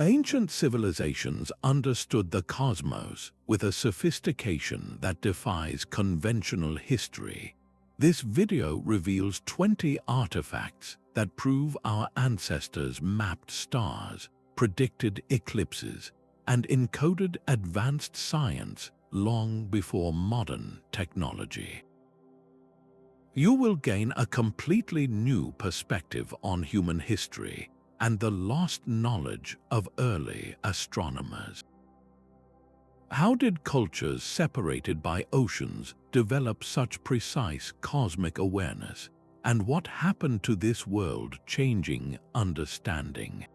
Ancient civilizations understood the cosmos with a sophistication that defies conventional history. This video reveals 20 artifacts that prove our ancestors mapped stars, predicted eclipses, and encoded advanced science long before modern technology. You will gain a completely new perspective on human history and the lost knowledge of early astronomers. How did cultures separated by oceans develop such precise cosmic awareness? And what happened to this world-changing understanding?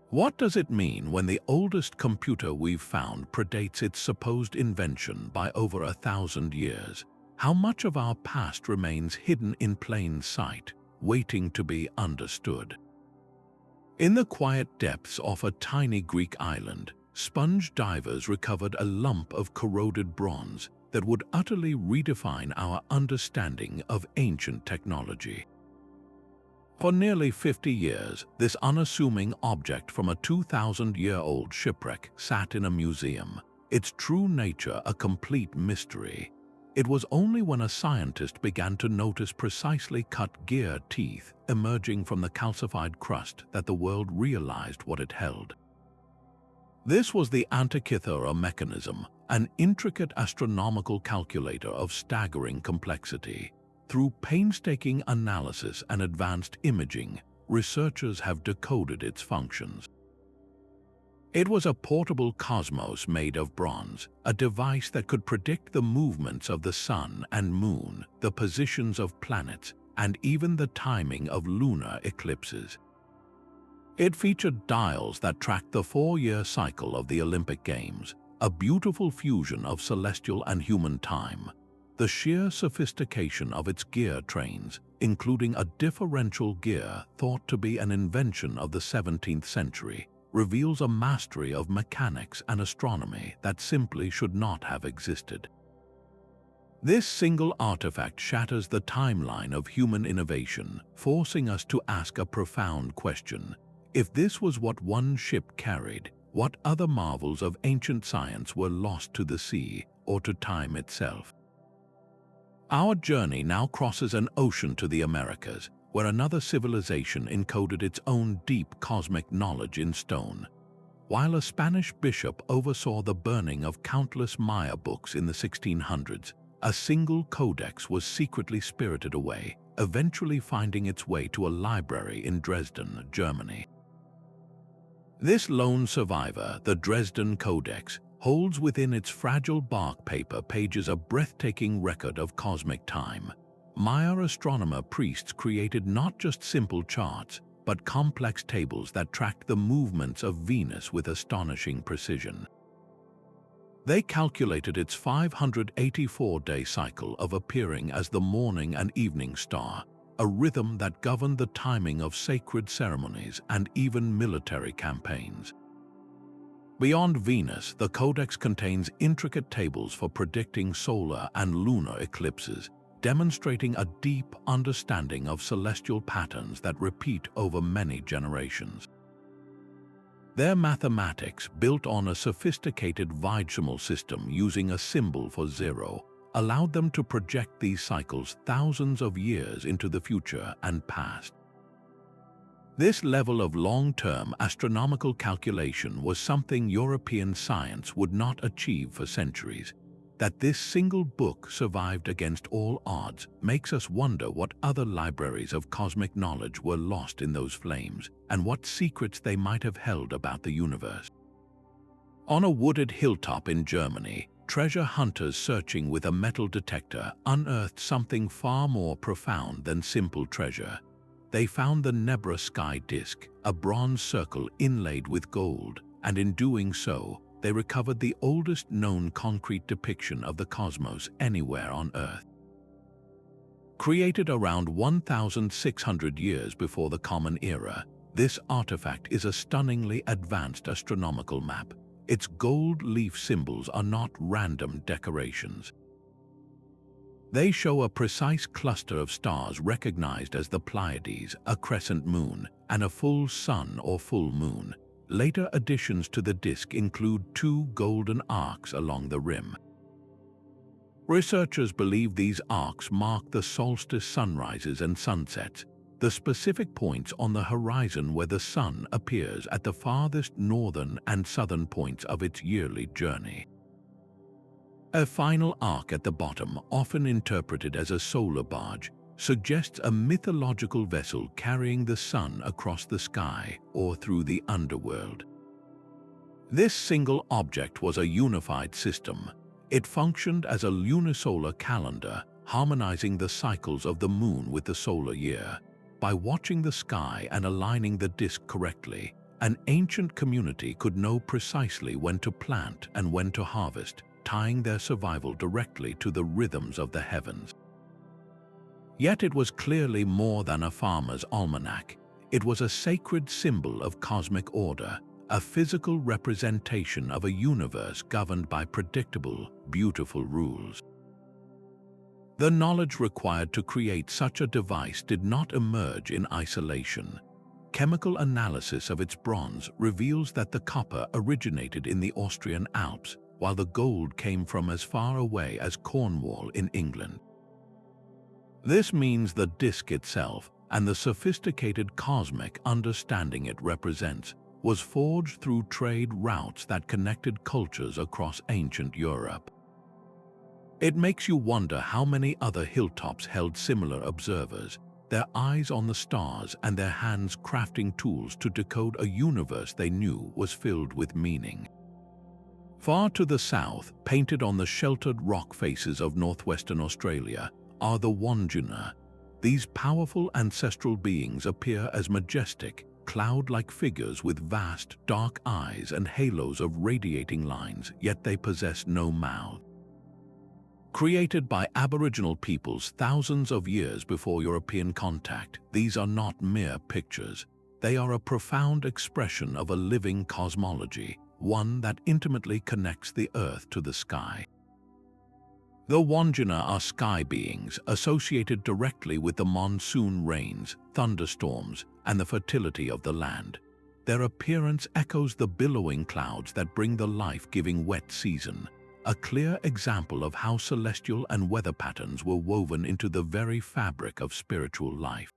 What does it mean when the oldest computer we've found predates its supposed invention by over 1,000 years? How much of our past remains hidden in plain sight, waiting to be understood? In the quiet depths of a tiny Greek island, sponge divers recovered a lump of corroded bronze that would utterly redefine our understanding of ancient technology. For nearly 50 years, this unassuming object from a 2,000-year-old shipwreck sat in a museum, its true nature a complete mystery. It was only when a scientist began to notice precisely cut gear teeth emerging from the calcified crust that the world realized what it held. This was the Antikythera Mechanism, an intricate astronomical calculator of staggering complexity. Through painstaking analysis and advanced imaging, researchers have decoded its functions. It was a portable cosmos made of bronze, a device that could predict the movements of the sun and moon, the positions of planets, and even the timing of lunar eclipses. It featured dials that tracked the 4-year cycle of the Olympic Games, a beautiful fusion of celestial and human time. The sheer sophistication of its gear trains, including a differential gear thought to be an invention of the 17th century, reveals a mastery of mechanics and astronomy that simply should not have existed. This single artifact shatters the timeline of human innovation, forcing us to ask a profound question. If this was what one ship carried, what other marvels of ancient science were lost to the sea or to time itself? Our journey now crosses an ocean to the Americas, where another civilization encoded its own deep cosmic knowledge in stone. While a Spanish bishop oversaw the burning of countless Maya books in the 1600s, a single codex was secretly spirited away, eventually finding its way to a library in Dresden, Germany. This lone survivor, the Dresden Codex, holds within its fragile bark paper pages a breathtaking record of cosmic time. Maya astronomer priests created not just simple charts, but complex tables that tracked the movements of Venus with astonishing precision. They calculated its 584-day cycle of appearing as the morning and evening star, a rhythm that governed the timing of sacred ceremonies and even military campaigns. Beyond Venus, the Codex contains intricate tables for predicting solar and lunar eclipses, demonstrating a deep understanding of celestial patterns that repeat over many generations. Their mathematics, built on a sophisticated decimal system using a symbol for zero, allowed them to project these cycles thousands of years into the future and past. This level of long-term astronomical calculation was something European science would not achieve for centuries. That this single book survived against all odds makes us wonder what other libraries of cosmic knowledge were lost in those flames, and what secrets they might have held about the universe. On a wooded hilltop in Germany, treasure hunters searching with a metal detector unearthed something far more profound than simple treasure. They found the Nebra Sky Disk, a bronze circle inlaid with gold, and in doing so, they recovered the oldest known concrete depiction of the cosmos anywhere on Earth. Created around 1,600 years before the Common Era, this artifact is a stunningly advanced astronomical map. Its gold leaf symbols are not random decorations. They show a precise cluster of stars recognized as the Pleiades, a crescent moon, and a full sun or full moon, Later additions to the disk include 2 golden arcs along the rim. Researchers believe these arcs mark the solstice sunrises and sunsets, the specific points on the horizon where the sun appears at the farthest northern and southern points of its yearly journey. A final arc at the bottom, often interpreted as a solar barge, suggests a mythological vessel carrying the sun across the sky or through the underworld. This single object was a unified system. It functioned as a lunisolar calendar, harmonizing the cycles of the moon with the solar year. By watching the sky and aligning the disk correctly, an ancient community could know precisely when to plant and when to harvest, tying their survival directly to the rhythms of the heavens. Yet it was clearly more than a farmer's almanac. It was a sacred symbol of cosmic order, a physical representation of a universe governed by predictable, beautiful rules. The knowledge required to create such a device did not emerge in isolation. Chemical analysis of its bronze reveals that the copper originated in the Austrian Alps, while the gold came from as far away as Cornwall in England. This means the disk itself, and the sophisticated cosmic understanding it represents, was forged through trade routes that connected cultures across ancient Europe. It makes you wonder how many other hilltops held similar observers, their eyes on the stars and their hands crafting tools to decode a universe they knew was filled with meaning. Far to the south, painted on the sheltered rock faces of northwestern Australia, are the Wandjina. These powerful ancestral beings appear as majestic, cloud-like figures with vast, dark eyes and halos of radiating lines, yet they possess no mouth. Created by Aboriginal peoples thousands of years before European contact, these are not mere pictures. They are a profound expression of a living cosmology, one that intimately connects the earth to the sky. The Wandjina are sky beings associated directly with the monsoon rains, thunderstorms, and the fertility of the land. Their appearance echoes the billowing clouds that bring the life-giving wet season, a clear example of how celestial and weather patterns were woven into the very fabric of spiritual life.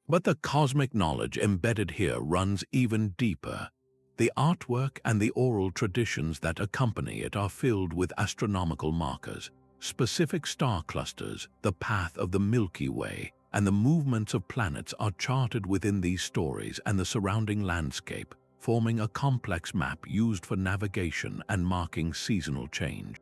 But the cosmic knowledge embedded here runs even deeper. The artwork and the oral traditions that accompany it are filled with astronomical markers, specific star clusters, the path of the Milky Way, and the movements of planets are charted within these stories and the surrounding landscape, forming a complex map used for navigation and marking seasonal change.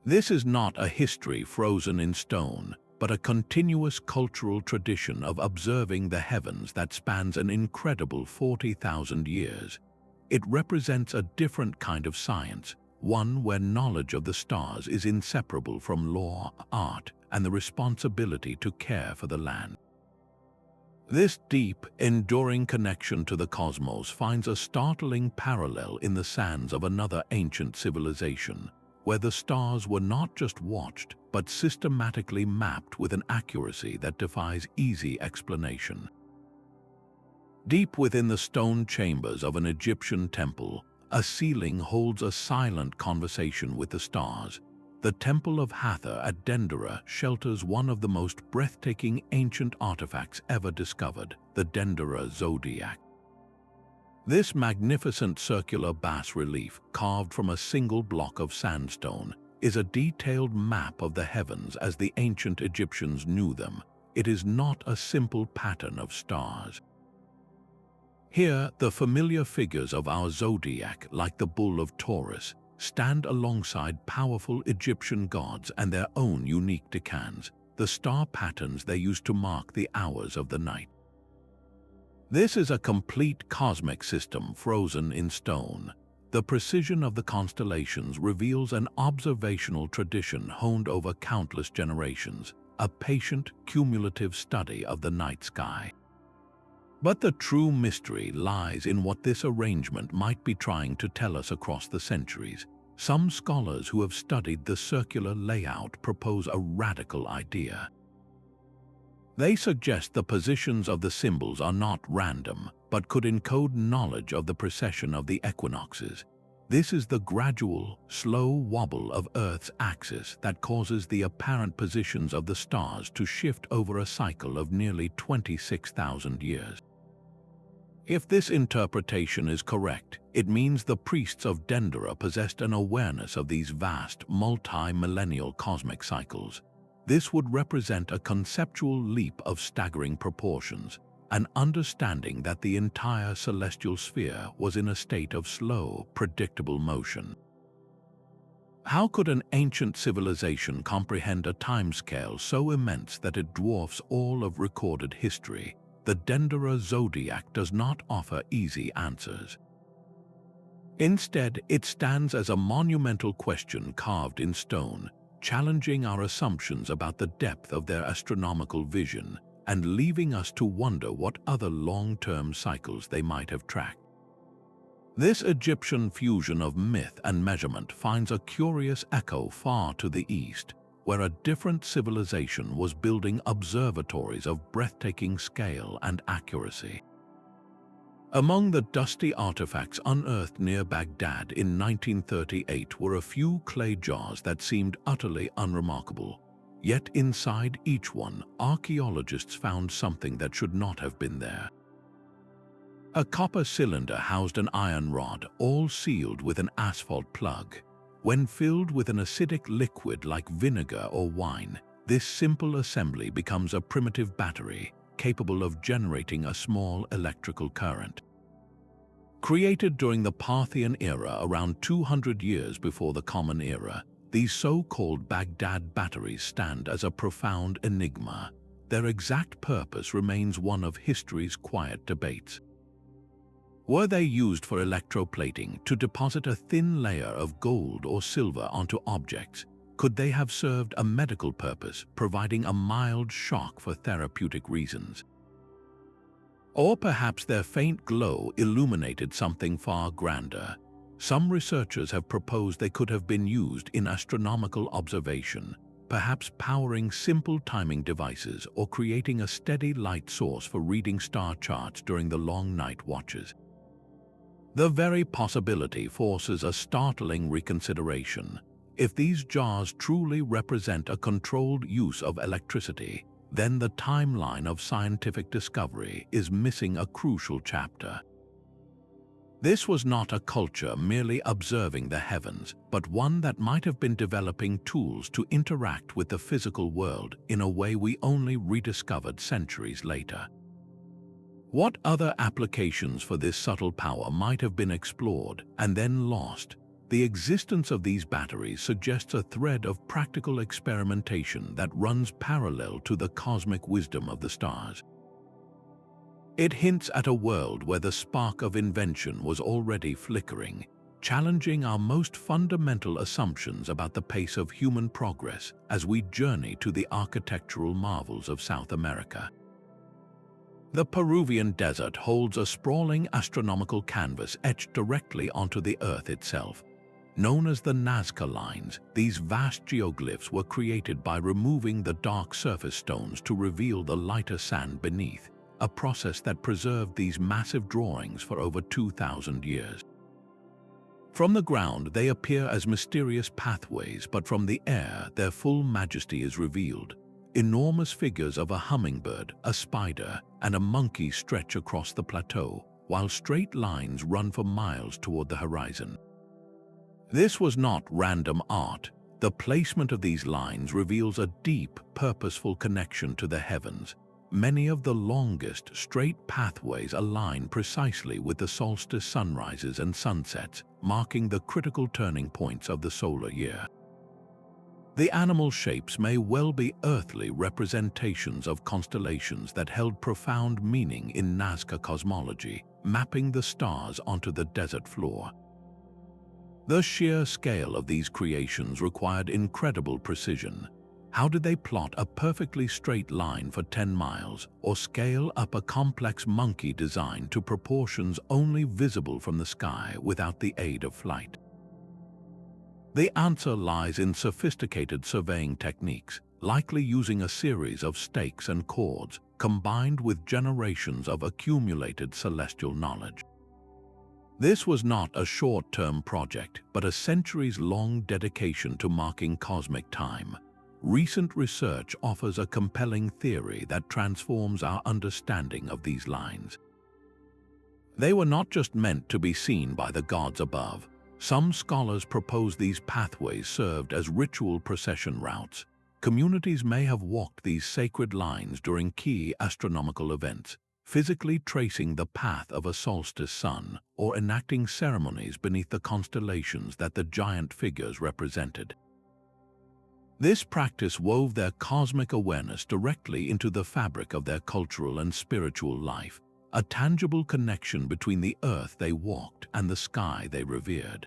This is not a history frozen in stone, but a continuous cultural tradition of observing the heavens that spans an incredible 40,000 years. It represents a different kind of science, one where knowledge of the stars is inseparable from law, art, and the responsibility to care for the land. This deep, enduring connection to the cosmos finds a startling parallel in the sands of another ancient civilization, where the stars were not just watched, but systematically mapped with an accuracy that defies easy explanation. Deep within the stone chambers of an Egyptian temple, a ceiling holds a silent conversation with the stars. The Temple of Hathor at Dendera shelters one of the most breathtaking ancient artifacts ever discovered, the Dendera Zodiac. This magnificent circular bas-relief, carved from a single block of sandstone, is a detailed map of the heavens as the ancient Egyptians knew them. It is not a simple pattern of stars. Here, the familiar figures of our zodiac, like the bull of Taurus, stand alongside powerful Egyptian gods and their own unique decans, the star patterns they used to mark the hours of the night. This is a complete cosmic system frozen in stone. The precision of the constellations reveals an observational tradition honed over countless generations, a patient, cumulative study of the night sky. But the true mystery lies in what this arrangement might be trying to tell us across the centuries. Some scholars who have studied the circular layout propose a radical idea. They suggest the positions of the symbols are not random, but could encode knowledge of the precession of the equinoxes. This is the gradual, slow wobble of Earth's axis that causes the apparent positions of the stars to shift over a cycle of nearly 26,000 years. If this interpretation is correct, it means the priests of Dendera possessed an awareness of these vast, multi-millennial cosmic cycles. This would represent a conceptual leap of staggering proportions, an understanding that the entire celestial sphere was in a state of slow, predictable motion. How could an ancient civilization comprehend a timescale so immense that it dwarfs all of recorded history? The Dendera Zodiac does not offer easy answers. Instead, it stands as a monumental question carved in stone, challenging our assumptions about the depth of their astronomical vision and leaving us to wonder what other long-term cycles they might have tracked. This Egyptian fusion of myth and measurement finds a curious echo far to the east, where a different civilization was building observatories of breathtaking scale and accuracy. Among the dusty artifacts unearthed near Baghdad in 1938 were a few clay jars that seemed utterly unremarkable. Yet inside each one, archaeologists found something that should not have been there. A copper cylinder housed an iron rod, all sealed with an asphalt plug. When filled with an acidic liquid like vinegar or wine, this simple assembly becomes a primitive battery, capable of generating a small electrical current. Created during the Parthian era around 200 years before the Common Era, these so-called Baghdad Batteries stand as a profound enigma. Their exact purpose remains one of history's quiet debates. Were they used for electroplating to deposit a thin layer of gold or silver onto objects? Could they have served a medical purpose, providing a mild shock for therapeutic reasons? Or perhaps their faint glow illuminated something far grander. Some researchers have proposed they could have been used in astronomical observation, perhaps powering simple timing devices or creating a steady light source for reading star charts during the long night watches. The very possibility forces a startling reconsideration. If these jars truly represent a controlled use of electricity, then the timeline of scientific discovery is missing a crucial chapter. This was not a culture merely observing the heavens, but one that might have been developing tools to interact with the physical world in a way we only rediscovered centuries later. What other applications for this subtle power might have been explored and then lost? The existence of these batteries suggests a thread of practical experimentation that runs parallel to the cosmic wisdom of the stars. It hints at a world where the spark of invention was already flickering, challenging our most fundamental assumptions about the pace of human progress as we journey to the architectural marvels of South America. The Peruvian desert holds a sprawling astronomical canvas etched directly onto the Earth itself. Known as the Nazca Lines, these vast geoglyphs were created by removing the dark surface stones to reveal the lighter sand beneath, a process that preserved these massive drawings for over 2,000 years. From the ground, they appear as mysterious pathways, but from the air, their full majesty is revealed. Enormous figures of a hummingbird, a spider, and a monkey stretch across the plateau, while straight lines run for miles toward the horizon. This was not random art. The placement of these lines reveals a deep, purposeful connection to the heavens. Many of the longest, straight pathways align precisely with the solstice sunrises and sunsets, marking the critical turning points of the solar year. The animal shapes may well be earthly representations of constellations that held profound meaning in Nazca cosmology, mapping the stars onto the desert floor. The sheer scale of these creations required incredible precision. How did they plot a perfectly straight line for 10 miles, or scale up a complex monkey design to proportions only visible from the sky without the aid of flight? The answer lies in sophisticated surveying techniques, likely using a series of stakes and cords combined with generations of accumulated celestial knowledge. This was not a short-term project, but a centuries-long dedication to marking cosmic time. Recent research offers a compelling theory that transforms our understanding of these lines. They were not just meant to be seen by the gods above. Some scholars propose these pathways served as ritual procession routes. Communities may have walked these sacred lines during key astronomical events, physically tracing the path of a solstice sun or enacting ceremonies beneath the constellations that the giant figures represented. This practice wove their cosmic awareness directly into the fabric of their cultural and spiritual life, a tangible connection between the earth they walked and the sky they revered.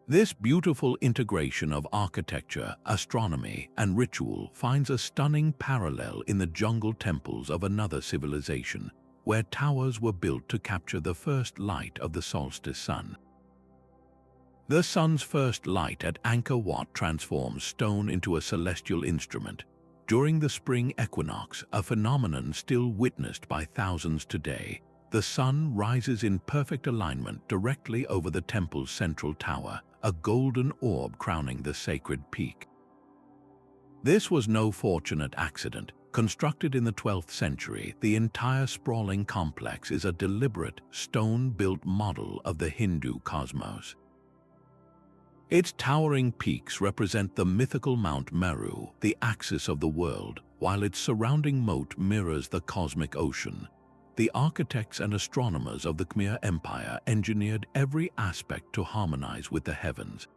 This beautiful integration of architecture, astronomy, and ritual finds a stunning parallel in the jungle temples of another civilization, where towers were built to capture the first light of the solstice sun. The sun's first light at Angkor transforms stone into a celestial instrument. During the spring equinox, a phenomenon still witnessed by thousands today, the sun rises in perfect alignment directly over the temple's central tower, a golden orb crowning the sacred peak. This was no fortunate accident. Constructed in the 12th century, the entire sprawling complex is a deliberate, stone-built model of the Hindu cosmos. Its towering peaks represent the mythical Mount Meru, the axis of the world, while its surrounding moat mirrors the cosmic ocean. The architects and astronomers of the Khmer Empire engineered every aspect to harmonize with the heavens.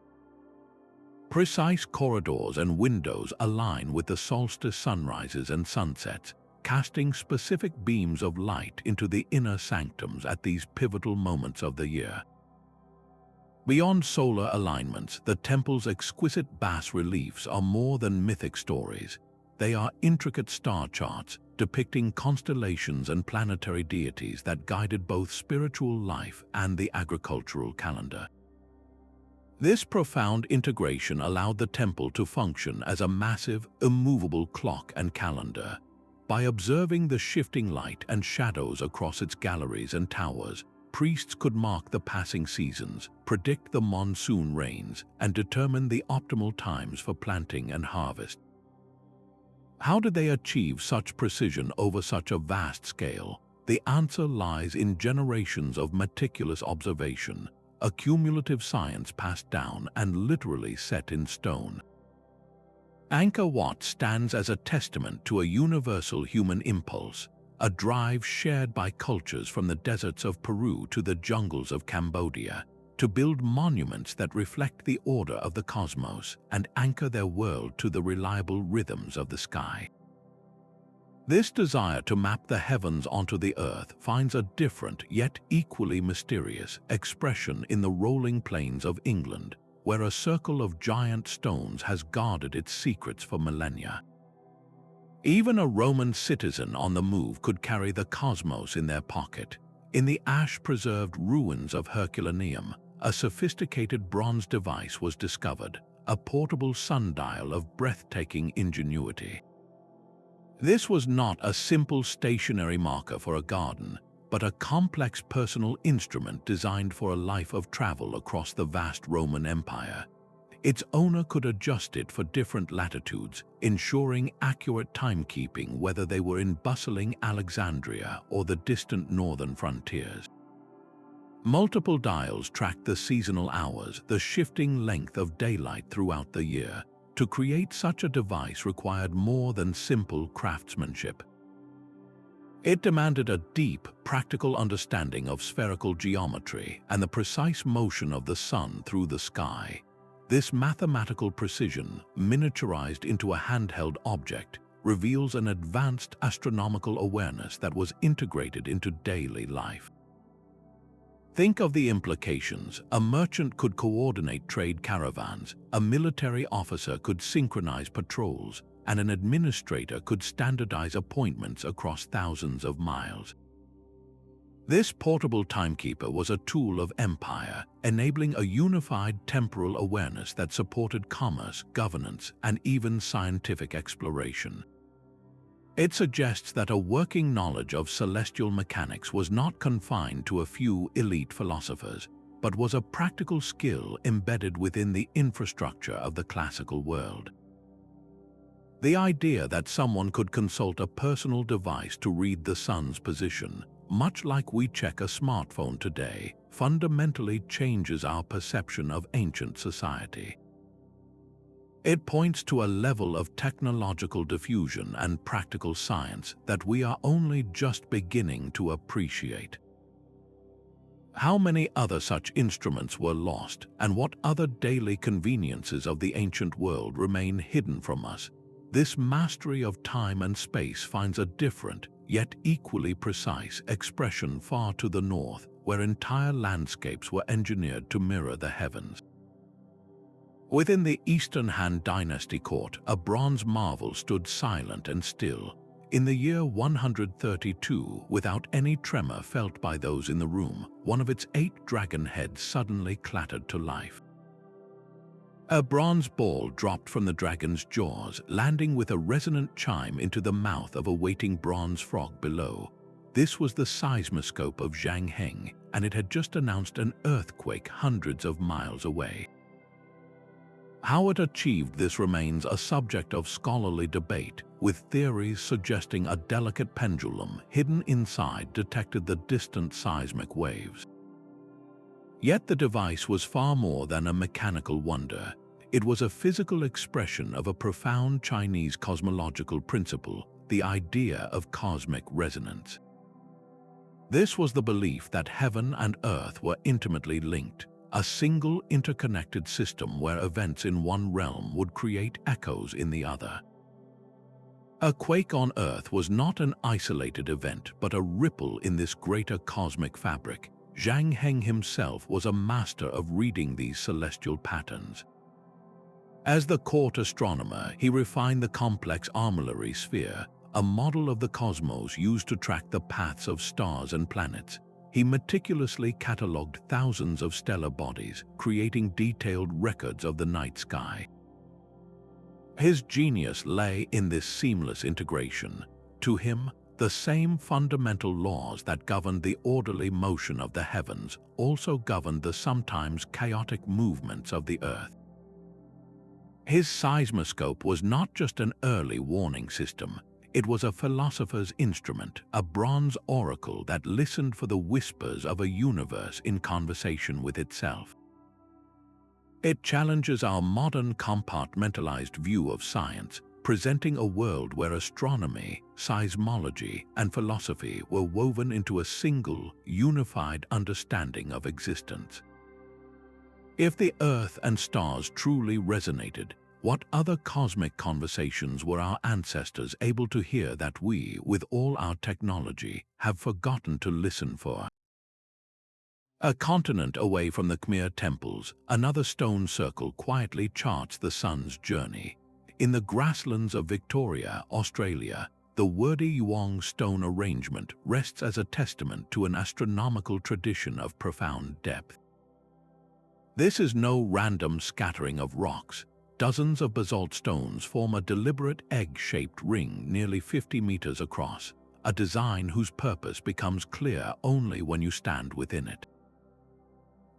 Precise corridors and windows align with the solstice sunrises and sunsets, casting specific beams of light into the inner sanctums at these pivotal moments of the year. Beyond solar alignments, the temple's exquisite bas-reliefs are more than mythic stories. They are intricate star charts, depicting constellations and planetary deities that guided both spiritual life and the agricultural calendar. This profound integration allowed the temple to function as a massive, immovable clock and calendar. By observing the shifting light and shadows across its galleries and towers, priests could mark the passing seasons, predict the monsoon rains, and determine the optimal times for planting and harvest. How did they achieve such precision over such a vast scale? The answer lies in generations of meticulous observation, a cumulative science passed down and literally set in stone. Angkor Wat stands as a testament to a universal human impulse, a drive shared by cultures from the deserts of Peru to the jungles of Cambodia, to build monuments that reflect the order of the cosmos and anchor their world to the reliable rhythms of the sky. This desire to map the heavens onto the earth finds a different yet equally mysterious expression in the rolling plains of England, where a circle of giant stones has guarded its secrets for millennia. Even a Roman citizen on the move could carry the cosmos in their pocket. In the ash-preserved ruins of Herculaneum, a sophisticated bronze device was discovered, a portable sundial of breathtaking ingenuity. This was not a simple stationary marker for a garden, but a complex personal instrument designed for a life of travel across the vast Roman Empire. Its owner could adjust it for different latitudes, ensuring accurate timekeeping whether they were in bustling Alexandria or the distant northern frontiers. Multiple dials tracked the seasonal hours, the shifting length of daylight throughout the year. To create such a device required more than simple craftsmanship. It demanded a deep, practical understanding of spherical geometry and the precise motion of the sun through the sky. This mathematical precision, miniaturized into a handheld object, reveals an advanced astronomical awareness that was integrated into daily life. Think of the implications. A merchant could coordinate trade caravans, a military officer could synchronize patrols, and an administrator could standardize appointments across thousands of miles. This portable timekeeper was a tool of empire, enabling a unified temporal awareness that supported commerce, governance, and even scientific exploration. It suggests that a working knowledge of celestial mechanics was not confined to a few elite philosophers, but was a practical skill embedded within the infrastructure of the classical world. The idea that someone could consult a personal device to read the sun's position, much like we check a smartphone today, fundamentally changes our perception of ancient society. It points to a level of technological diffusion and practical science that we are only just beginning to appreciate. How many other such instruments were lost, and what other daily conveniences of the ancient world remain hidden from us? This mastery of time and space finds a different, yet equally precise expression far to the north, where entire landscapes were engineered to mirror the heavens. Within the Eastern Han Dynasty court, a bronze marvel stood silent and still. In the year 132, without any tremor felt by those in the room, one of its 8 dragon heads suddenly clattered to life. A bronze ball dropped from the dragon's jaws, landing with a resonant chime into the mouth of a waiting bronze frog below. This was the seismoscope of Zhang Heng, and it had just announced an earthquake hundreds of miles away. How it achieved this remains a subject of scholarly debate, with theories suggesting a delicate pendulum hidden inside detected the distant seismic waves. Yet the device was far more than a mechanical wonder. It was a physical expression of a profound Chinese cosmological principle, the idea of cosmic resonance. This was the belief that heaven and earth were intimately linked, a single interconnected system where events in one realm would create echoes in the other. A quake on Earth was not an isolated event, but a ripple in this greater cosmic fabric. Zhang Heng himself was a master of reading these celestial patterns. As the court astronomer, he refined the complex Armillary sphere, a model of the cosmos used to track the paths of stars and planets. He meticulously catalogued thousands of stellar bodies, creating detailed records of the night sky. His genius lay in this seamless integration. To him, the same fundamental laws that governed the orderly motion of the heavens also governed the sometimes chaotic movements of the Earth. His seismoscope was not just an early warning system. It was a philosopher's instrument, a bronze oracle that listened for the whispers of a universe in conversation with itself. It challenges our modern compartmentalized view of science, presenting a world where astronomy, seismology, and philosophy were woven into a single, unified understanding of existence. If the Earth and stars truly resonated, what other cosmic conversations were our ancestors able to hear that we, with all our technology, have forgotten to listen for? A continent away from the Khmer temples, another stone circle quietly charts the sun's journey. In the grasslands of Victoria, Australia, the Wurdi Youang stone arrangement rests as a testament to an astronomical tradition of profound depth. This is no random scattering of rocks. Dozens of basalt stones form a deliberate egg-shaped ring nearly 50 meters across, a design whose purpose becomes clear only when you stand within it.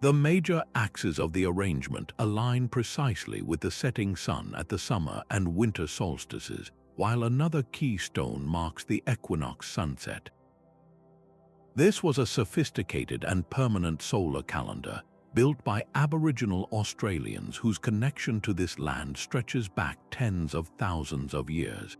The major axes of the arrangement align precisely with the setting sun at the summer and winter solstices, while another key stone marks the equinox sunset. This was a sophisticated and permanent solar calendar, built by Aboriginal Australians whose connection to this land stretches back tens of thousands of years.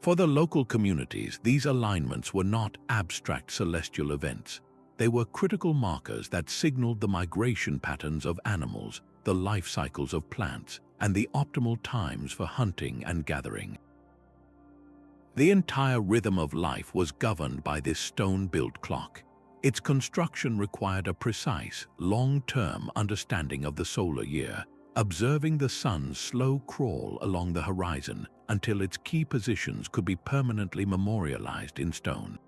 For the local communities, these alignments were not abstract celestial events. They were critical markers that signaled the migration patterns of animals, the life cycles of plants, and the optimal times for hunting and gathering. The entire rhythm of life was governed by this stone-built clock. Its construction required a precise, long-term understanding of the solar year, observing the sun's slow crawl along the horizon until its key positions could be permanently memorialized in stone.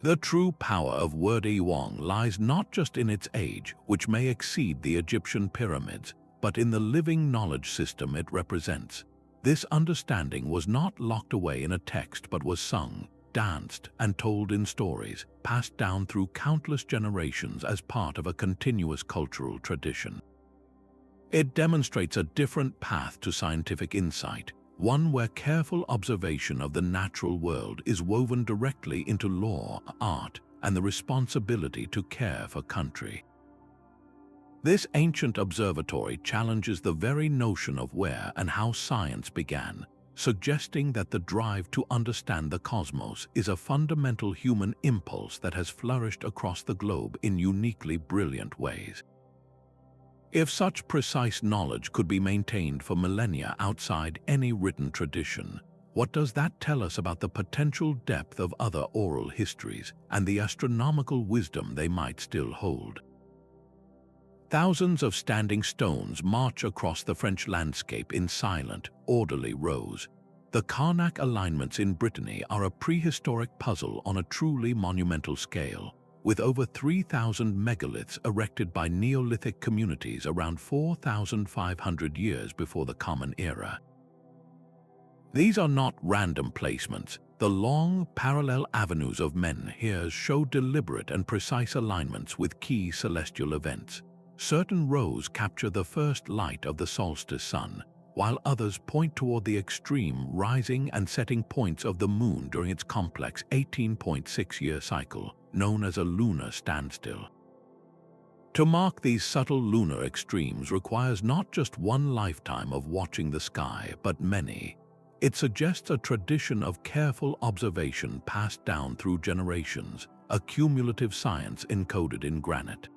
The true power of Wurdi Youang lies not just in its age, which may exceed the Egyptian pyramids, but in the living knowledge system it represents. This understanding was not locked away in a text but was sung, danced, and told in stories, passed down through countless generations as part of a continuous cultural tradition. It demonstrates a different path to scientific insight, one where careful observation of the natural world is woven directly into law, art, and the responsibility to care for country. This ancient observatory challenges the very notion of where and how science began, suggesting that the drive to understand the cosmos is a fundamental human impulse that has flourished across the globe in uniquely brilliant ways. If such precise knowledge could be maintained for millennia outside any written tradition, what does that tell us about the potential depth of other oral histories and the astronomical wisdom they might still hold? Thousands of standing stones march across the French landscape in silent, orderly rows. The Carnac Alignments in Brittany are a prehistoric puzzle on a truly monumental scale, with over 3,000 megaliths erected by Neolithic communities around 4,500 years before the Common Era. These are not random placements. The long, parallel avenues of menhirs show deliberate and precise alignments with key celestial events. Certain rows capture the first light of the solstice sun, while others point toward the extreme rising and setting points of the moon during its complex 18.6-year cycle, known as a lunar standstill. To mark these subtle lunar extremes requires not just one lifetime of watching the sky, but many. It suggests a tradition of careful observation passed down through generations, a cumulative science encoded in granite.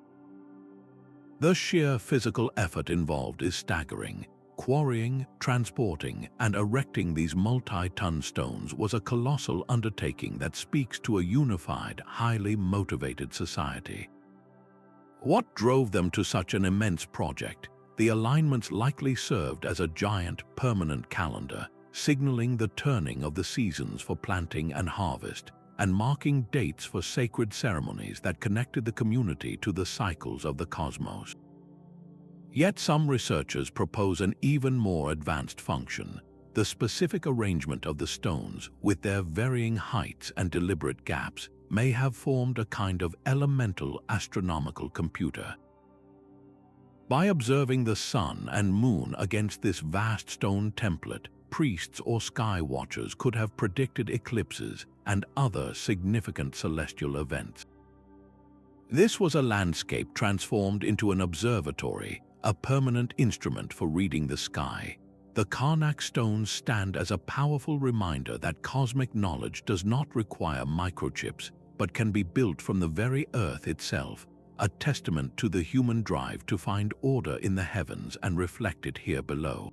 The sheer physical effort involved is staggering. Quarrying, transporting, and erecting these multi-ton stones was a colossal undertaking that speaks to a unified, highly motivated society. What drove them to such an immense project? The alignments likely served as a giant, permanent calendar, signaling the turning of the seasons for planting and harvest, and marking dates for sacred ceremonies that connected the community to the cycles of the cosmos. Yet some researchers propose an even more advanced function: the specific arrangement of the stones, with their varying heights and deliberate gaps, may have formed a kind of elemental astronomical computer. By observing the sun and moon against this vast stone template, priests or sky watchers could have predicted eclipses and other significant celestial events. This was a landscape transformed into an observatory, a permanent instrument for reading the sky. The Carnac stones stand as a powerful reminder that cosmic knowledge does not require microchips, but can be built from the very earth itself, a testament to the human drive to find order in the heavens and reflect it here below.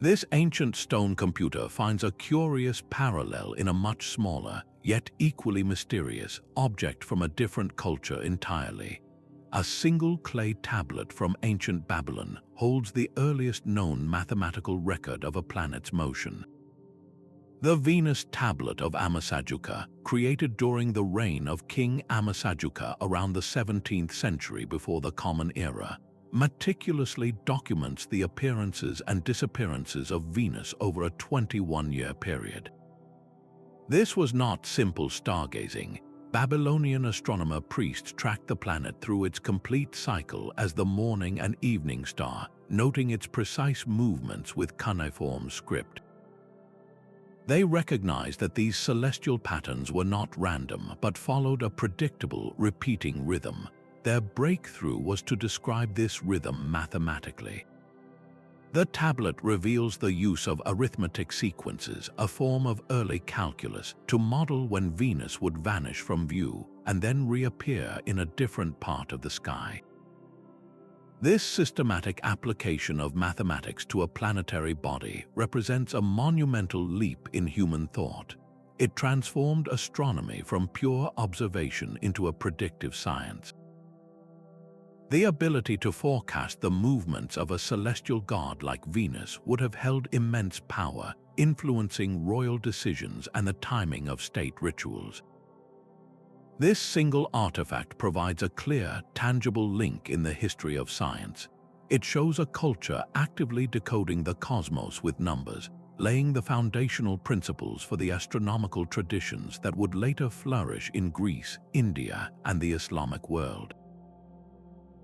This ancient stone computer finds a curious parallel in a much smaller, yet equally mysterious, object from a different culture entirely. A single clay tablet from ancient Babylon holds the earliest known mathematical record of a planet's motion. The Venus tablet of Ammisaduqa, created during the reign of King Ammisaduqa around the 17th century before the Common Era, meticulously documents the appearances and disappearances of Venus over a 21-year period. This was not simple stargazing. Babylonian astronomer priests tracked the planet through its complete cycle as the morning and evening star, noting its precise movements with cuneiform script. They recognized that these celestial patterns were not random, but followed a predictable, repeating rhythm. Their breakthrough was to describe this rhythm mathematically. The tablet reveals the use of arithmetic sequences, a form of early calculus, to model when Venus would vanish from view and then reappear in a different part of the sky. This systematic application of mathematics to a planetary body represents a monumental leap in human thought. It transformed astronomy from pure observation into a predictive science. The ability to forecast the movements of a celestial god like Venus would have held immense power, influencing royal decisions and the timing of state rituals. This single artifact provides a clear, tangible link in the history of science. It shows a culture actively decoding the cosmos with numbers, laying the foundational principles for the astronomical traditions that would later flourish in Greece, India, and the Islamic world.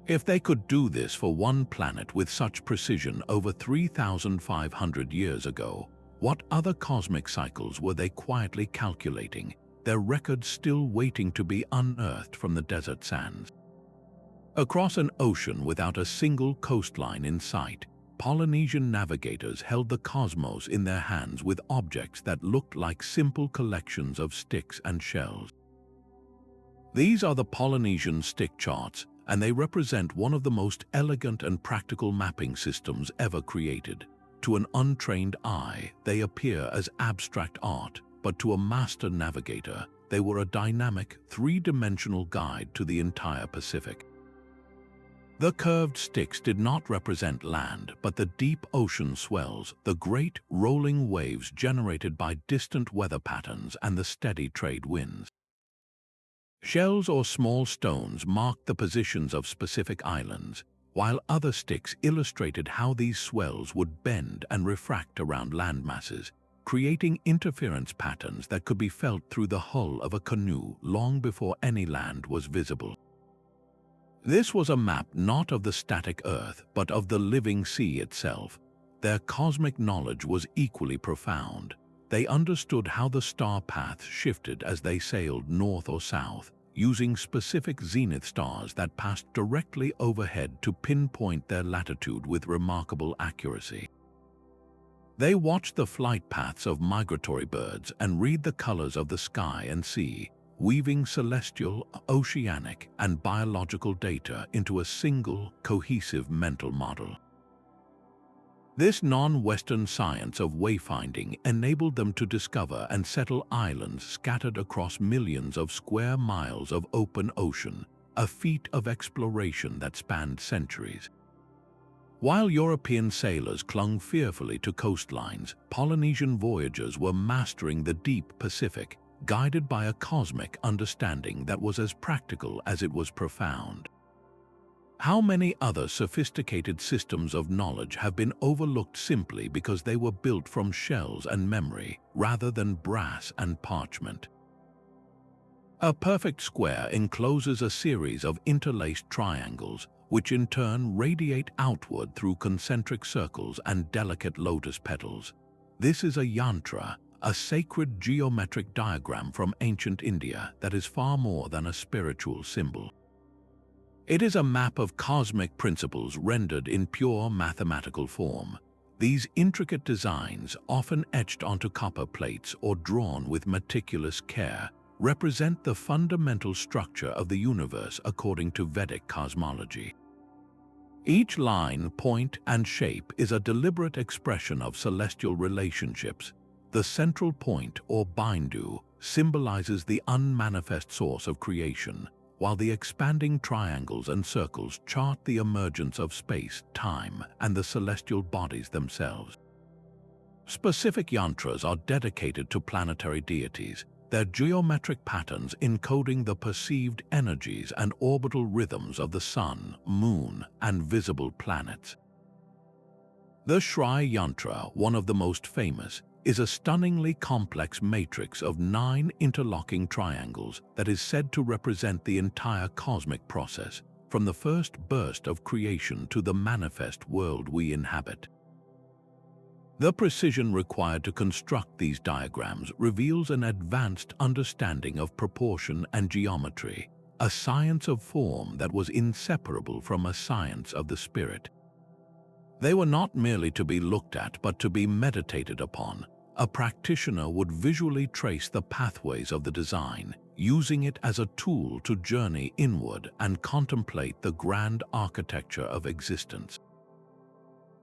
If they could do this for one planet with such precision over 3,500 years ago, what other cosmic cycles were they quietly calculating, their records still waiting to be unearthed from the desert sands? Across an ocean without a single coastline in sight, Polynesian navigators held the cosmos in their hands with objects that looked like simple collections of sticks and shells. These are the Polynesian stick charts, and they represent one of the most elegant and practical mapping systems ever created. To an untrained eye, they appear as abstract art, but to a master navigator, they were a dynamic, three-dimensional guide to the entire Pacific. The curved sticks did not represent land, but the deep ocean swells, the great rolling waves generated by distant weather patterns and the steady trade winds. Shells or small stones marked the positions of specific islands, while other sticks illustrated how these swells would bend and refract around landmasses, creating interference patterns that could be felt through the hull of a canoe long before any land was visible. This was a map not of the static Earth, but of the living sea itself. Their cosmic knowledge was equally profound. They understood how the star paths shifted as they sailed north or south, using specific zenith stars that passed directly overhead to pinpoint their latitude with remarkable accuracy. They watched the flight paths of migratory birds and read the colors of the sky and sea, weaving celestial, oceanic, and biological data into a single, cohesive mental model. This non-Western science of wayfinding enabled them to discover and settle islands scattered across millions of square miles of open ocean, a feat of exploration that spanned centuries. While European sailors clung fearfully to coastlines, Polynesian voyagers were mastering the deep Pacific, guided by a cosmic understanding that was as practical as it was profound. How many other sophisticated systems of knowledge have been overlooked simply because they were built from shells and memory rather than brass and parchment? A perfect square encloses a series of interlaced triangles, which in turn radiate outward through concentric circles and delicate lotus petals. This is a yantra, a sacred geometric diagram from ancient India that is far more than a spiritual symbol. It is a map of cosmic principles rendered in pure mathematical form. These intricate designs, often etched onto copper plates or drawn with meticulous care, represent the fundamental structure of the universe according to Vedic cosmology. Each line, point, and shape is a deliberate expression of celestial relationships. The central point, or bindu, symbolizes the unmanifest source of creation, while the expanding triangles and circles chart the emergence of space, time, and the celestial bodies themselves. Specific yantras are dedicated to planetary deities, their geometric patterns encoding the perceived energies and orbital rhythms of the sun, moon, and visible planets. The Shri Yantra, one of the most famous, is a stunningly complex matrix of 9 interlocking triangles that is said to represent the entire cosmic process, from the first burst of creation to the manifest world we inhabit. The precision required to construct these diagrams reveals an advanced understanding of proportion and geometry, a science of form that was inseparable from a science of the spirit. They were not merely to be looked at but to be meditated upon. A practitioner would visually trace the pathways of the design, using it as a tool to journey inward and contemplate the grand architecture of existence.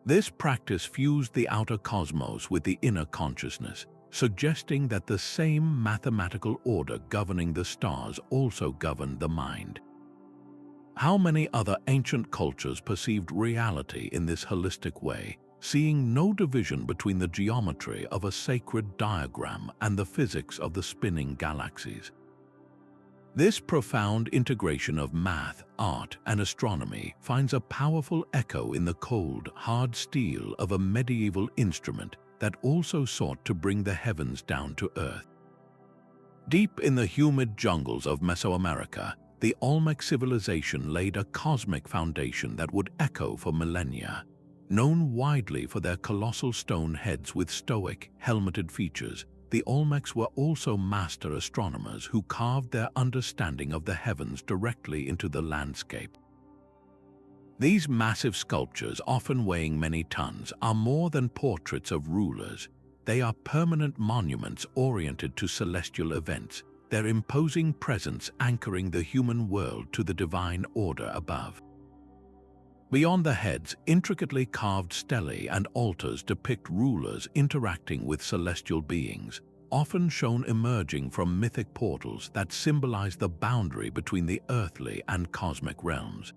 This practice fused the outer cosmos with the inner consciousness, suggesting that the same mathematical order governing the stars also governed the mind. How many other ancient cultures perceived reality in this holistic way, seeing no division between the geometry of a sacred diagram and the physics of the spinning galaxies? This profound integration of math, art, and astronomy finds a powerful echo in the cold, hard steel of a medieval instrument that also sought to bring the heavens down to earth. Deep in the humid jungles of Mesoamerica, the Olmec civilization laid a cosmic foundation that would echo for millennia. Known widely for their colossal stone heads with stoic, helmeted features, the Olmecs were also master astronomers who carved their understanding of the heavens directly into the landscape. These massive sculptures, often weighing many tons, are more than portraits of rulers. They are permanent monuments oriented to celestial events, their imposing presence anchoring the human world to the divine order above. Beyond the heads, intricately carved stelae and altars depict rulers interacting with celestial beings, often shown emerging from mythic portals that symbolize the boundary between the earthly and cosmic realms.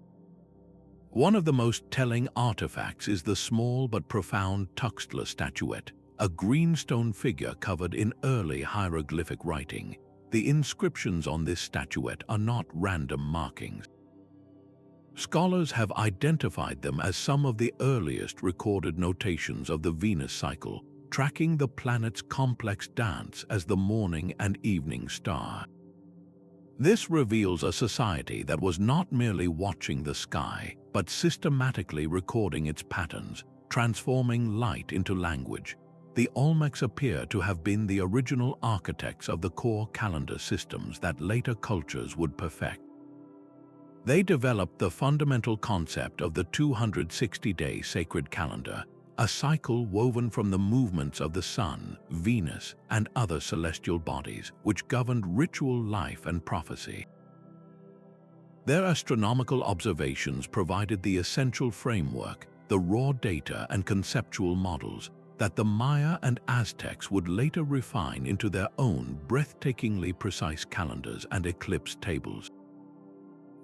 One of the most telling artifacts is the small but profound Tuxtla statuette, a greenstone figure covered in early hieroglyphic writing. The inscriptions on this statuette are not random markings. Scholars have identified them as some of the earliest recorded notations of the Venus cycle, tracking the planet's complex dance as the morning and evening star. This reveals a society that was not merely watching the sky, but systematically recording its patterns, transforming light into language. The Olmecs appear to have been the original architects of the core calendar systems that later cultures would perfect. They developed the fundamental concept of the 260-day sacred calendar, a cycle woven from the movements of the sun, Venus, and other celestial bodies, which governed ritual life and prophecy. Their astronomical observations provided the essential framework, the raw data and conceptual models, that the Maya and Aztecs would later refine into their own breathtakingly precise calendars and eclipse tables.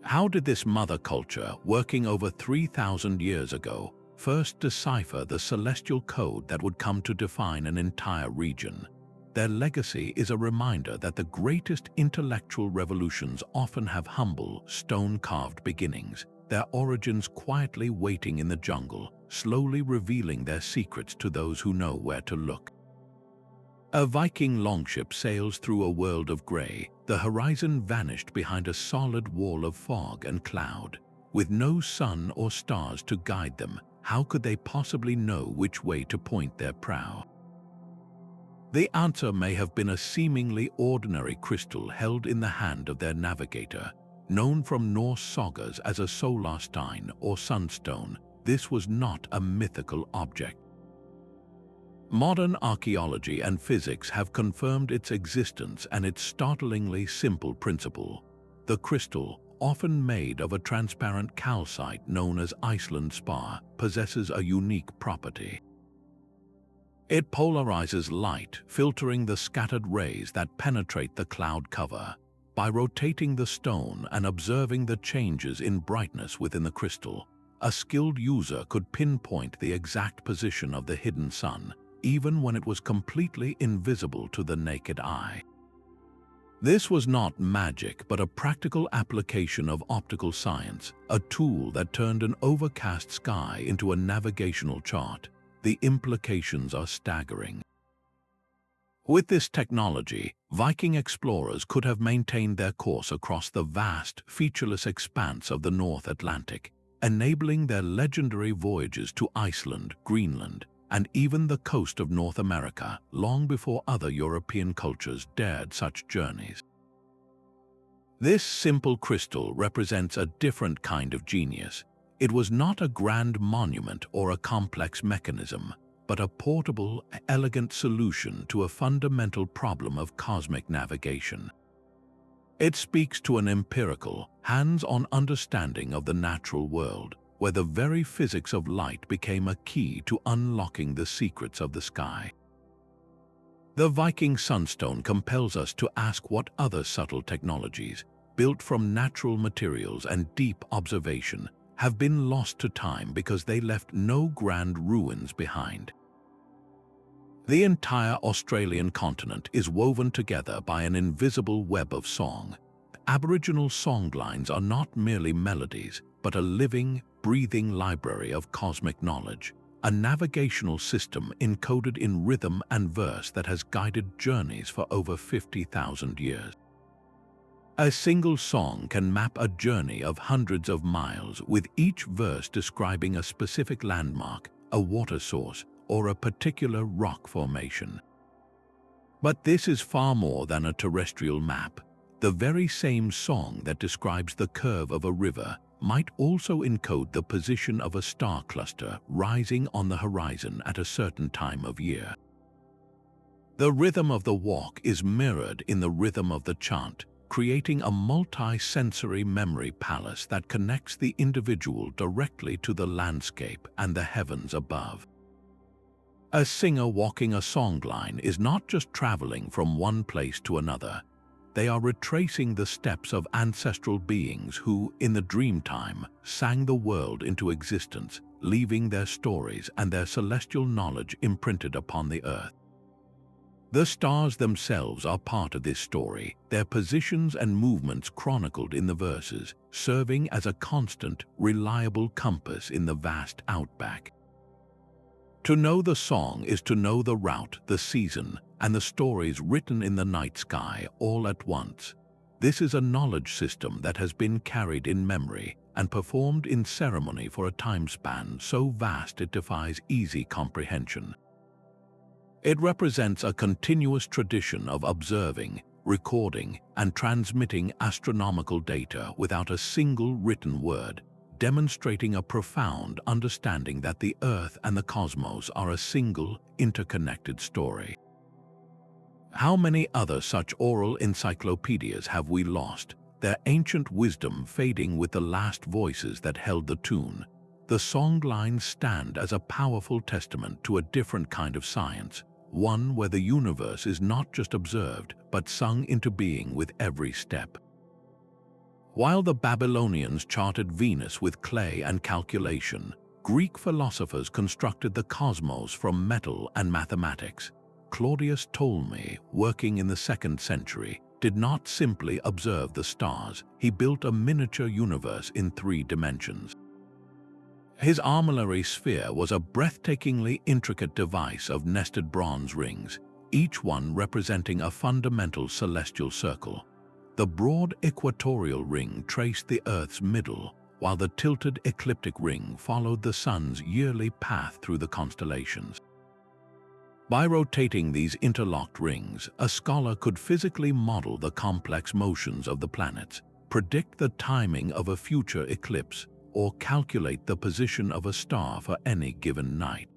How did this mother culture, working over 3,000 years ago, first decipher the celestial code that would come to define an entire region? Their legacy is a reminder that the greatest intellectual revolutions often have humble, stone-carved beginnings, their origins quietly waiting in the jungle, slowly revealing their secrets to those who know where to look. A Viking longship sails through a world of grey. The horizon vanished behind a solid wall of fog and cloud. With no sun or stars to guide them, how could they possibly know which way to point their prow? The answer may have been a seemingly ordinary crystal held in the hand of their navigator. Known from Norse sagas as a solarstein or sunstone, this was not a mythical object. Modern archaeology and physics have confirmed its existence and its startlingly simple principle. The crystal, often made of a transparent calcite known as Iceland spar, possesses a unique property. It polarizes light, filtering the scattered rays that penetrate the cloud cover. By rotating the stone and observing the changes in brightness within the crystal, a skilled user could pinpoint the exact position of the hidden sun, even when it was completely invisible to the naked eye. This was not magic, but a practical application of optical science, a tool that turned an overcast sky into a navigational chart. The implications are staggering. With this technology, Viking explorers could have maintained their course across the vast, featureless expanse of the North Atlantic, enabling their legendary voyages to Iceland, Greenland, and even the coast of North America long before other European cultures dared such journeys. This simple crystal represents a different kind of genius. It was not a grand monument or a complex mechanism, but a portable, elegant solution to a fundamental problem of cosmic navigation. It speaks to an empirical, hands-on understanding of the natural world, where the very physics of light became a key to unlocking the secrets of the sky. The Viking Sunstone compels us to ask what other subtle technologies, built from natural materials and deep observation, have been lost to time because they left no grand ruins behind. The entire Australian continent is woven together by an invisible web of song. Aboriginal songlines are not merely melodies, but a living, breathing library of cosmic knowledge, a navigational system encoded in rhythm and verse that has guided journeys for over 50,000 years. A single song can map a journey of hundreds of miles, with each verse describing a specific landmark, a water source, or a particular rock formation. But this is far more than a terrestrial map. The very same song that describes the curve of a river might also encode the position of a star cluster rising on the horizon at a certain time of year. The rhythm of the walk is mirrored in the rhythm of the chant, creating a multi-sensory memory palace that connects the individual directly to the landscape and the heavens above. A singer walking a songline is not just traveling from one place to another. They are retracing the steps of ancestral beings who, in the dreamtime, sang the world into existence, leaving their stories and their celestial knowledge imprinted upon the earth. The stars themselves are part of this story, their positions and movements chronicled in the verses, serving as a constant, reliable compass in the vast outback. To know the song is to know the route, the season, and the stories written in the night sky all at once. This is a knowledge system that has been carried in memory and performed in ceremony for a time span so vast it defies easy comprehension. It represents a continuous tradition of observing, recording, and transmitting astronomical data without a single written word, demonstrating a profound understanding that the Earth and the cosmos are a single, interconnected story. How many other such oral encyclopedias have we lost, their ancient wisdom fading with the last voices that held the tune? The songlines stand as a powerful testament to a different kind of science, one where the universe is not just observed, but sung into being with every step. While the Babylonians charted Venus with clay and calculation, Greek philosophers constructed the cosmos from metal and mathematics. Claudius Ptolemy, working in the 2nd century, did not simply observe the stars, he built a miniature universe in 3 dimensions. His Armillary sphere was a breathtakingly intricate device of nested bronze rings, each one representing a fundamental celestial circle. The broad equatorial ring traced the Earth's middle, while the tilted ecliptic ring followed the Sun's yearly path through the constellations. By rotating these interlocked rings, a scholar could physically model the complex motions of the planets, predict the timing of a future eclipse, or calculate the position of a star for any given night.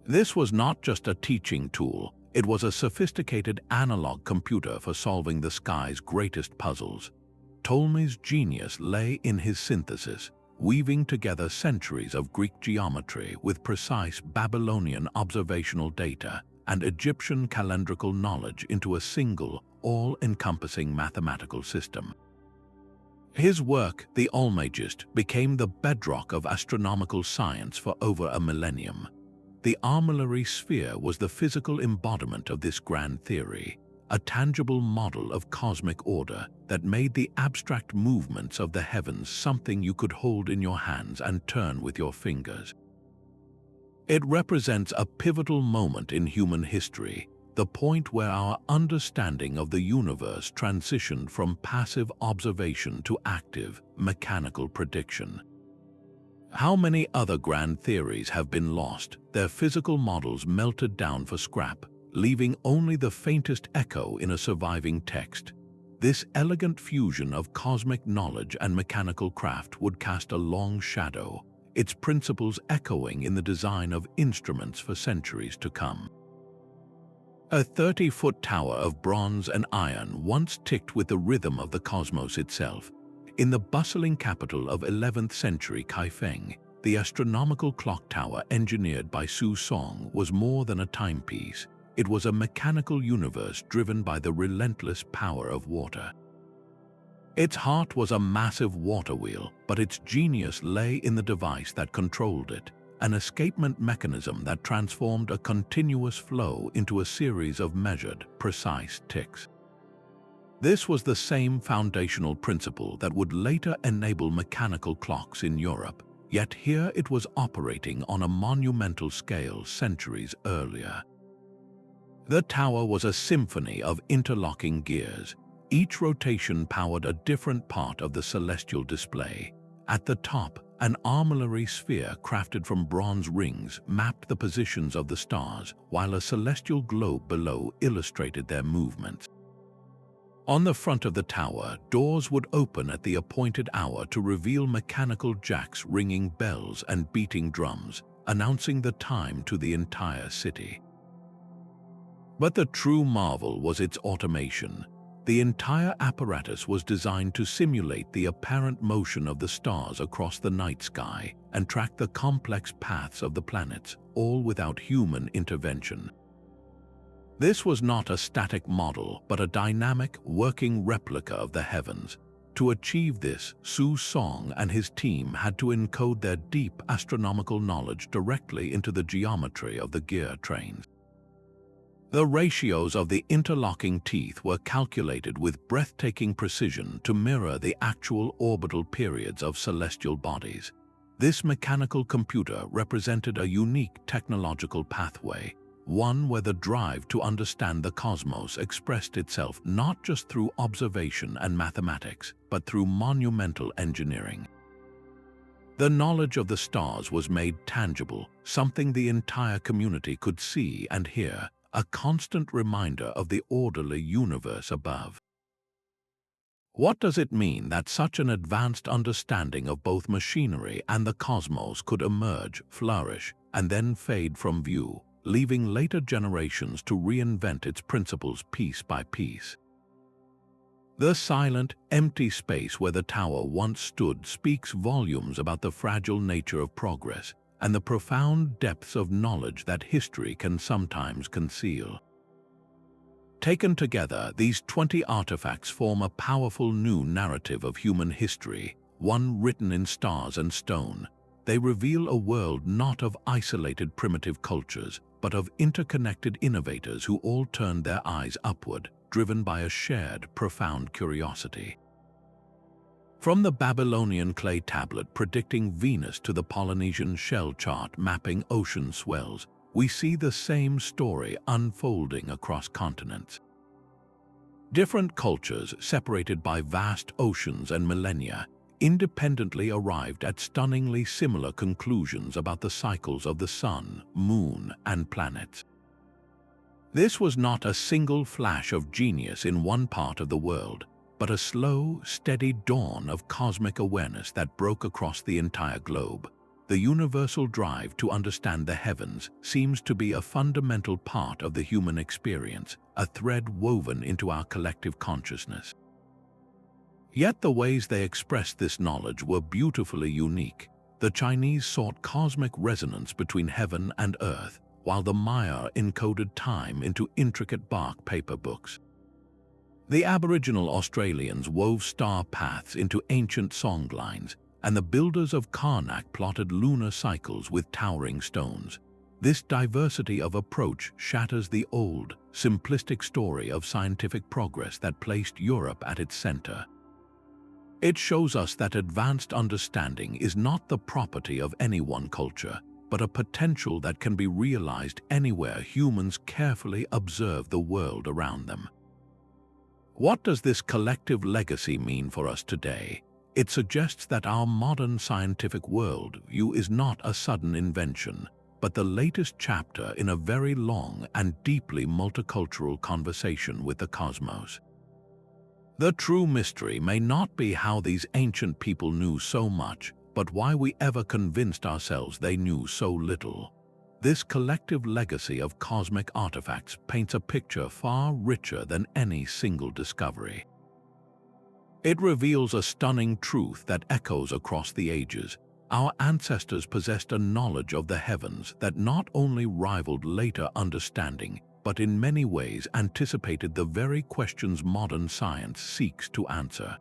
This was not just a teaching tool, it was a sophisticated analog computer for solving the sky's greatest puzzles. Ptolemy's genius lay in his synthesis, weaving together centuries of Greek geometry with precise Babylonian observational data and Egyptian calendrical knowledge into a single, all-encompassing mathematical system. His work, the Almagest, became the bedrock of astronomical science for over a millennium. The Armillary sphere was the physical embodiment of this grand theory, a tangible model of cosmic order that made the abstract movements of the heavens something you could hold in your hands and turn with your fingers. It represents a pivotal moment in human history, the point where our understanding of the universe transitioned from passive observation to active, mechanical prediction. How many other grand theories have been lost, their physical models melted down for scrap, leaving only the faintest echo in a surviving text? This elegant fusion of cosmic knowledge and mechanical craft would cast a long shadow, its principles echoing in the design of instruments for centuries to come. A 30-foot tower of bronze and iron once ticked with the rhythm of the cosmos itself. In the bustling capital of 11th century Kaifeng, the astronomical clock tower engineered by Su Song was more than a timepiece. It was a mechanical universe driven by the relentless power of water. Its heart was a massive water wheel, but its genius lay in the device that controlled it, an escapement mechanism that transformed a continuous flow into a series of measured, precise ticks. This was the same foundational principle that would later enable mechanical clocks in Europe, yet here it was operating on a monumental scale centuries earlier. The tower was a symphony of interlocking gears. Each rotation powered a different part of the celestial display. At the top, an armillary sphere crafted from bronze rings mapped the positions of the stars, while a celestial globe below illustrated their movements. On the front of the tower, doors would open at the appointed hour to reveal mechanical jacks ringing bells and beating drums, announcing the time to the entire city. But the true marvel was its automation. The entire apparatus was designed to simulate the apparent motion of the stars across the night sky and track the complex paths of the planets, all without human intervention. This was not a static model, but a dynamic, working replica of the heavens. To achieve this, Su Song and his team had to encode their deep astronomical knowledge directly into the geometry of the gear trains. The ratios of the interlocking teeth were calculated with breathtaking precision to mirror the actual orbital periods of celestial bodies. This mechanical computer represented a unique technological pathway, one where the drive to understand the cosmos expressed itself not just through observation and mathematics, but through monumental engineering. The knowledge of the stars was made tangible, something the entire community could see and hear, a constant reminder of the orderly universe above. What does it mean that such an advanced understanding of both machinery and the cosmos could emerge, flourish, and then fade from view, leaving later generations to reinvent its principles piece by piece? The silent, empty space where the tower once stood speaks volumes about the fragile nature of progress and the profound depths of knowledge that history can sometimes conceal. Taken together, these 20 artifacts form a powerful new narrative of human history, one written in stars and stone. They reveal a world not of isolated primitive cultures, but of interconnected innovators who all turned their eyes upward, driven by a shared, profound curiosity. From the Babylonian clay tablet predicting Venus to the Polynesian shell chart mapping ocean swells, we see the same story unfolding across continents. Different cultures, separated by vast oceans and millennia, independently arrived at stunningly similar conclusions about the cycles of the sun, moon, and planets. This was not a single flash of genius in one part of the world, but a slow, steady dawn of cosmic awareness that broke across the entire globe. The universal drive to understand the heavens seems to be a fundamental part of the human experience, a thread woven into our collective consciousness. Yet the ways they expressed this knowledge were beautifully unique. The Chinese sought cosmic resonance between heaven and earth, while the Maya encoded time into intricate bark paper books. The Aboriginal Australians wove star paths into ancient songlines, and the builders of Carnac plotted lunar cycles with towering stones. This diversity of approach shatters the old, simplistic story of scientific progress that placed Europe at its center. It shows us that advanced understanding is not the property of any one culture, but a potential that can be realized anywhere humans carefully observe the world around them. What does this collective legacy mean for us today? It suggests that our modern scientific worldview is not a sudden invention, but the latest chapter in a very long and deeply multicultural conversation with the cosmos. The true mystery may not be how these ancient people knew so much, but why we ever convinced ourselves they knew so little. This collective legacy of cosmic artifacts paints a picture far richer than any single discovery. It reveals a stunning truth that echoes across the ages. Our ancestors possessed a knowledge of the heavens that not only rivaled later understanding, but in many ways anticipated the very questions modern science seeks to answer.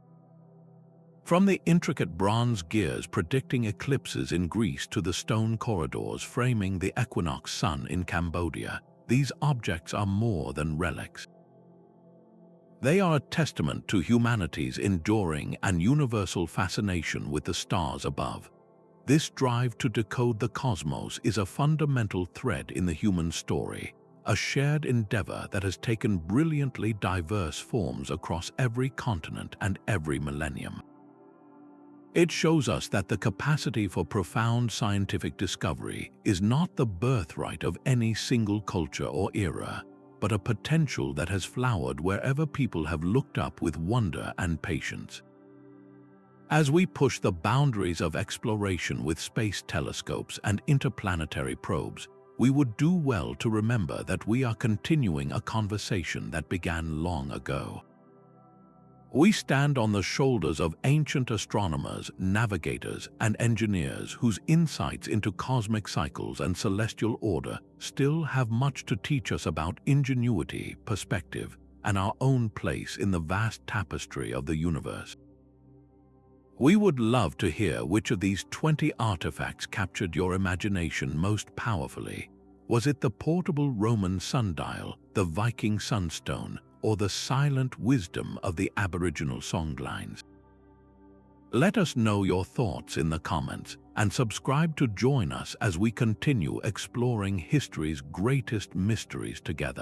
From the intricate bronze gears predicting eclipses in Greece to the stone corridors framing the equinox sun in Cambodia, these objects are more than relics. They are a testament to humanity's enduring and universal fascination with the stars above. This drive to decode the cosmos is a fundamental thread in the human story, a shared endeavor that has taken brilliantly diverse forms across every continent and every millennium. It shows us that the capacity for profound scientific discovery is not the birthright of any single culture or era, but a potential that has flowered wherever people have looked up with wonder and patience. As we push the boundaries of exploration with space telescopes and interplanetary probes, we would do well to remember that we are continuing a conversation that began long ago. We stand on the shoulders of ancient astronomers, navigators, and engineers whose insights into cosmic cycles and celestial order still have much to teach us about ingenuity, perspective, and our own place in the vast tapestry of the universe. We would love to hear which of these 20 artifacts captured your imagination most powerfully. Was it the portable Roman sundial, the Viking Sunstone, or the silent wisdom of the Aboriginal Songlines? Let us know your thoughts in the comments and subscribe to join us as we continue exploring history's greatest mysteries together.